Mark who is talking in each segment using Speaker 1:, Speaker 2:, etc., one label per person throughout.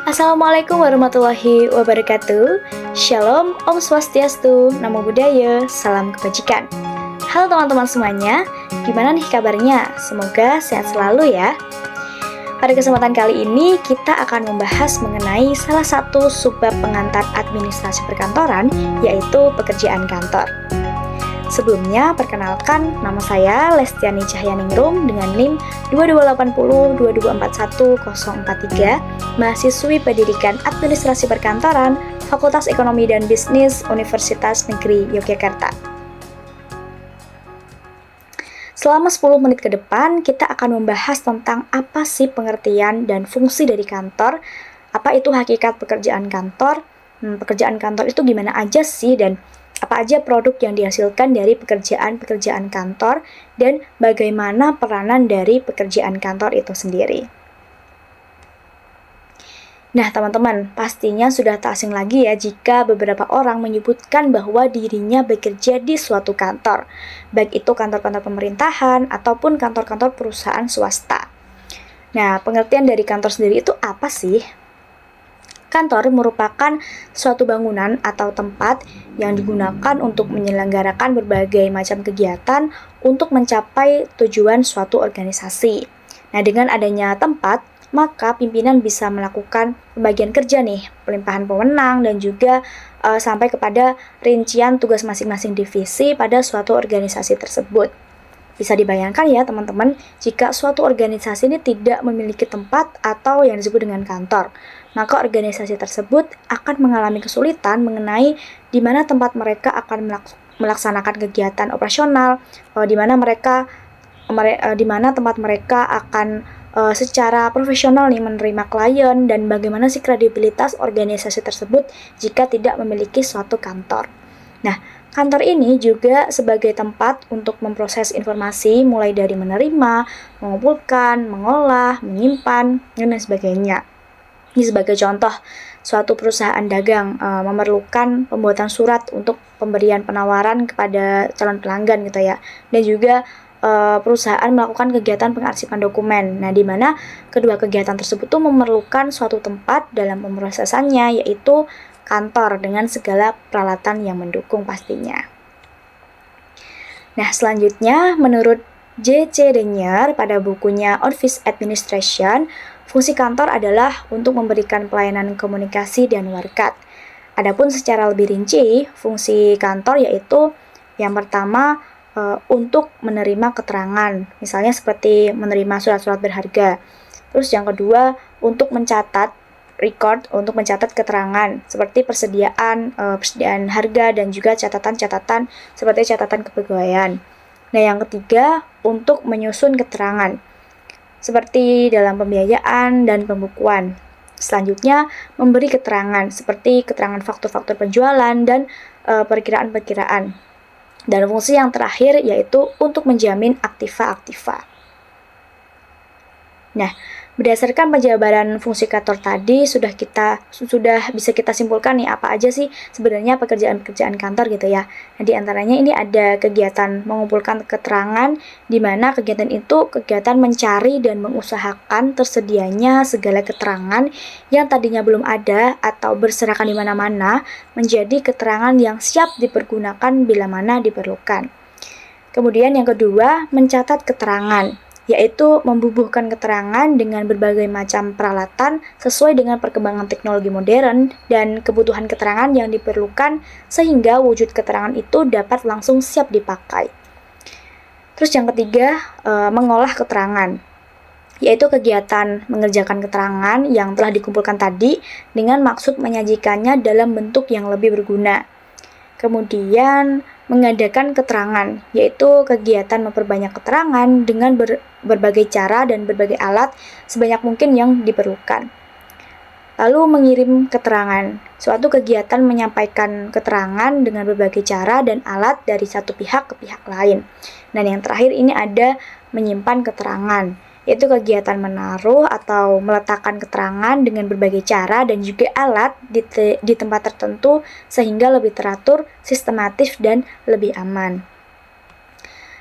Speaker 1: Assalamualaikum warahmatullahi wabarakatuh. Shalom, Om Swastiastu, Namo Buddhaya, Salam Kebajikan. Halo teman-teman semuanya, gimana nih kabarnya? Semoga sehat selalu ya. Pada kesempatan kali ini kita akan membahas mengenai salah satu subbab pengantar administrasi perkantoran, yaitu pekerjaan kantor. Sebelumnya, perkenalkan, nama saya Lestiani Cahyaningrum dengan NIM 228022410043, mahasiswi Pendidikan Administrasi Perkantoran, Fakultas Ekonomi dan Bisnis, Universitas Negeri Yogyakarta. Selama 10 menit ke depan, kita akan membahas tentang apa sih pengertian dan fungsi dari kantor, apa itu hakikat pekerjaan kantor, pekerjaan kantor itu gimana aja sih, dan apa aja produk yang dihasilkan dari pekerjaan-pekerjaan kantor, dan bagaimana peranan dari pekerjaan kantor itu sendiri. Nah, teman-teman, pastinya sudah tak asing lagi ya jika beberapa orang menyebutkan bahwa dirinya bekerja di suatu kantor, baik itu kantor-kantor pemerintahan ataupun kantor-kantor perusahaan swasta. Nah, pengertian dari kantor sendiri itu apa sih? Kantor merupakan suatu bangunan atau tempat yang digunakan untuk menyelenggarakan berbagai macam kegiatan untuk mencapai tujuan suatu organisasi. Nah, dengan adanya tempat, maka pimpinan bisa melakukan pembagian kerja nih, pelimpahan wewenang, dan juga sampai kepada rincian tugas masing-masing divisi pada suatu organisasi tersebut. Bisa dibayangkan ya teman-teman, jika suatu organisasi ini tidak memiliki tempat atau yang disebut dengan kantor, maka organisasi tersebut akan mengalami kesulitan mengenai di mana tempat mereka akan melaksanakan kegiatan operasional, di mana tempat mereka akan secara profesional nih menerima klien, dan bagaimana sih kredibilitas organisasi tersebut jika tidak memiliki suatu kantor. Nah, kantor ini juga sebagai tempat untuk memproses informasi mulai dari menerima, mengumpulkan, mengolah, menyimpan, dan lain sebagainya. Ini sebagai contoh, suatu perusahaan dagang memerlukan pembuatan surat untuk pemberian penawaran kepada calon pelanggan gitu ya. Dan juga perusahaan melakukan kegiatan pengarsipan dokumen. Nah, di mana kedua kegiatan tersebut tuh memerlukan suatu tempat dalam pemrosesannya, yaitu kantor dengan segala peralatan yang mendukung pastinya. Nah, selanjutnya menurut J.C. Denyer pada bukunya Office Administration, fungsi kantor adalah untuk memberikan pelayanan komunikasi dan warkat. Adapun secara lebih rinci, fungsi kantor yaitu yang pertama untuk menerima keterangan, misalnya seperti menerima surat-surat berharga. Terus yang kedua, untuk mencatat untuk mencatat keterangan seperti persediaan harga dan juga catatan-catatan seperti catatan kepegawaian. Nah, yang ketiga, untuk menyusun keterangan seperti dalam pembiayaan dan pembukuan. Selanjutnya, memberi keterangan seperti keterangan faktur-faktur penjualan dan perkiraan-perkiraan. Dan fungsi yang terakhir yaitu untuk menjamin aktiva-aktiva. Nah, berdasarkan penjabaran fungsi kantor tadi sudah bisa kita simpulkan nih apa aja sih sebenarnya pekerjaan-pekerjaan kantor gitu ya. Nah, di antaranya ini ada kegiatan mengumpulkan keterangan, di mana kegiatan itu kegiatan mencari dan mengusahakan tersedianya segala keterangan yang tadinya belum ada atau berserakan di mana-mana menjadi keterangan yang siap dipergunakan bila mana diperlukan. Kemudian yang kedua, mencatat keterangan, yaitu membubuhkan keterangan dengan berbagai macam peralatan sesuai dengan perkembangan teknologi modern dan kebutuhan keterangan yang diperlukan sehingga wujud keterangan itu dapat langsung siap dipakai. Terus yang ketiga, mengolah keterangan, yaitu kegiatan mengerjakan keterangan yang telah dikumpulkan tadi dengan maksud menyajikannya dalam bentuk yang lebih berguna. Kemudian mengadakan keterangan, yaitu kegiatan memperbanyak keterangan dengan berbagai cara dan berbagai alat sebanyak mungkin yang diperlukan. Lalu mengirim keterangan, suatu kegiatan menyampaikan keterangan dengan berbagai cara dan alat dari satu pihak ke pihak lain. Dan yang terakhir ini ada menyimpan keterangan, yaitu kegiatan menaruh atau meletakkan keterangan dengan berbagai cara dan juga alat di tempat tertentu sehingga lebih teratur, sistematis, dan lebih aman.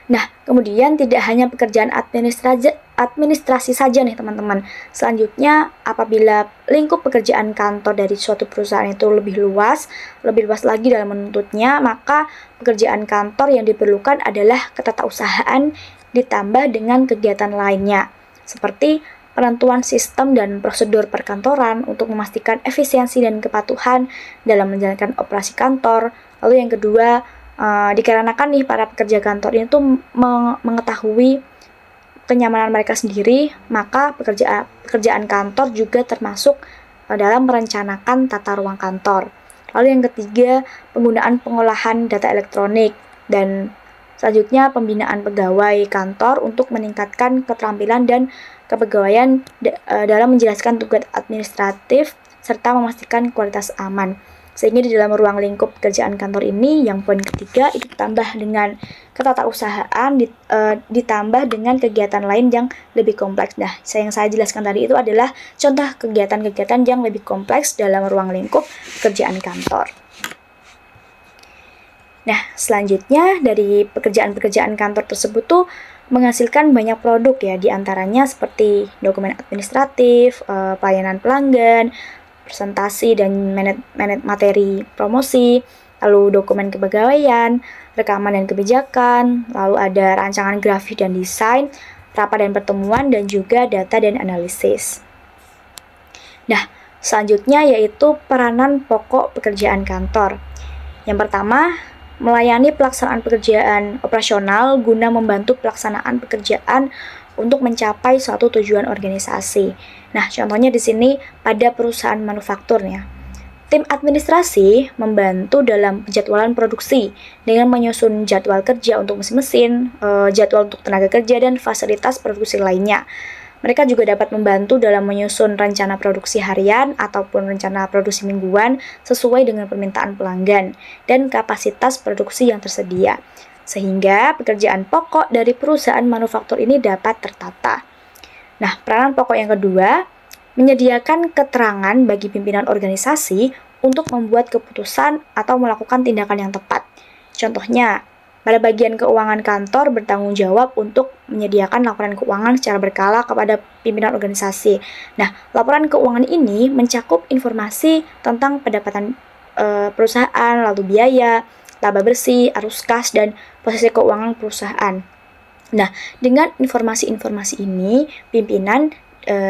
Speaker 1: Nah, kemudian tidak hanya pekerjaan administrasi saja nih teman-teman. Selanjutnya, apabila lingkup pekerjaan kantor dari suatu perusahaan itu lebih luas lagi dalam menuntutnya, maka pekerjaan kantor yang diperlukan adalah ketatausahaan ditambah dengan kegiatan lainnya, seperti penentuan sistem dan prosedur perkantoran untuk memastikan efisiensi dan kepatuhan dalam menjalankan operasi kantor. Lalu yang kedua, dikarenakan nih para pekerja kantor ini tuh mengetahui kenyamanan mereka sendiri, maka pekerjaan kantor juga termasuk dalam merencanakan tata ruang kantor. Lalu yang ketiga, penggunaan pengolahan data elektronik, dan selanjutnya pembinaan pegawai kantor untuk meningkatkan keterampilan dan kepegawaian dalam menjelaskan tugas administratif serta memastikan kualitas aman. Sehingga di dalam ruang lingkup pekerjaan kantor ini, yang poin ketiga itu ditambah dengan ketatausahaan ditambah dengan kegiatan lain yang lebih kompleks. Nah, yang saya jelaskan tadi itu adalah contoh kegiatan-kegiatan yang lebih kompleks dalam ruang lingkup pekerjaan kantor. Nah, selanjutnya dari pekerjaan-pekerjaan kantor tersebut tuh menghasilkan banyak produk ya, diantaranya seperti dokumen administratif, pelayanan pelanggan, presentasi dan materi promosi, lalu dokumen kepegawaian, rekaman dan kebijakan, lalu ada rancangan grafis dan desain, rapat dan pertemuan, dan juga data dan analisis. Nah, selanjutnya yaitu peranan pokok pekerjaan kantor. Yang pertama, melayani pelaksanaan pekerjaan operasional guna membantu pelaksanaan pekerjaan untuk mencapai suatu tujuan organisasi. Nah, contohnya di sini pada perusahaan manufaktur ya. Tim administrasi membantu dalam penjadwalan produksi dengan menyusun jadwal kerja untuk mesin-mesin, jadwal untuk tenaga kerja, dan fasilitas produksi lainnya. Mereka juga dapat membantu dalam menyusun rencana produksi harian ataupun rencana produksi mingguan sesuai dengan permintaan pelanggan dan kapasitas produksi yang tersedia, sehingga pekerjaan pokok dari perusahaan manufaktur ini dapat tertata. Nah, peranan pokok yang kedua, menyediakan keterangan bagi pimpinan organisasi untuk membuat keputusan atau melakukan tindakan yang tepat. Contohnya, pada bagian keuangan kantor bertanggung jawab untuk menyediakan laporan keuangan secara berkala kepada pimpinan organisasi. Nah, laporan keuangan ini mencakup informasi tentang pendapatan perusahaan, lalu biaya, laba bersih, arus kas, dan posisi keuangan perusahaan. Nah, dengan informasi-informasi ini, pimpinan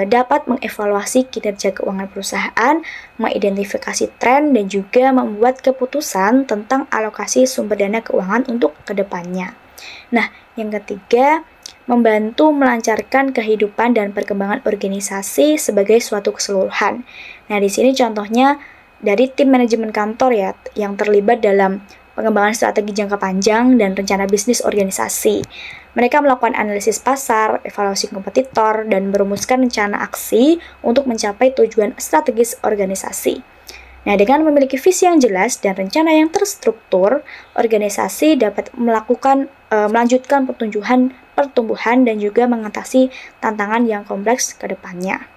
Speaker 1: dapat mengevaluasi kinerja keuangan perusahaan, mengidentifikasi tren, dan juga membuat keputusan tentang alokasi sumber dana keuangan untuk kedepannya. Nah, yang ketiga, membantu melancarkan kehidupan dan perkembangan organisasi sebagai suatu keseluruhan. Nah, di sini contohnya dari tim manajemen kantor ya, yang terlibat dalam pengembangan strategi jangka panjang dan rencana bisnis organisasi. Mereka melakukan analisis pasar, evaluasi kompetitor, dan merumuskan rencana aksi untuk mencapai tujuan strategis organisasi. Nah, dengan memiliki visi yang jelas dan rencana yang terstruktur, organisasi dapat melanjutkan pertumbuhan dan juga mengatasi tantangan yang kompleks ke depannya.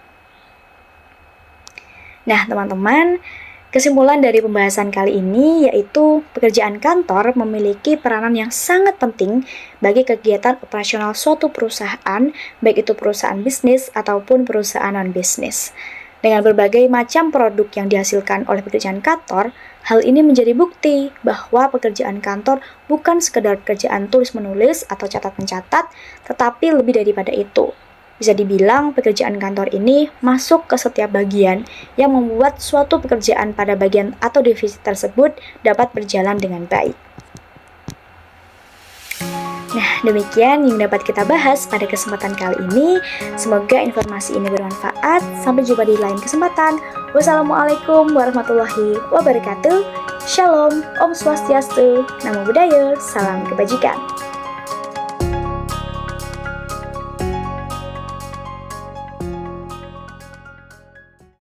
Speaker 1: Nah, teman-teman, kesimpulan dari pembahasan kali ini yaitu pekerjaan kantor memiliki peranan yang sangat penting bagi kegiatan operasional suatu perusahaan, baik itu perusahaan bisnis ataupun perusahaan non-bisnis. Dengan berbagai macam produk yang dihasilkan oleh pekerjaan kantor, hal ini menjadi bukti bahwa pekerjaan kantor bukan sekedar pekerjaan tulis-menulis atau catat-mencatat, tetapi lebih daripada itu. Bisa dibilang pekerjaan kantor ini masuk ke setiap bagian yang membuat suatu pekerjaan pada bagian atau divisi tersebut dapat berjalan dengan baik. Nah, demikian yang dapat kita bahas pada kesempatan kali ini. Semoga informasi ini bermanfaat. Sampai jumpa di lain kesempatan. Wassalamualaikum warahmatullahi wabarakatuh. Shalom, Om Swastiastu, Namo Buddhaya, Salam Kebajikan.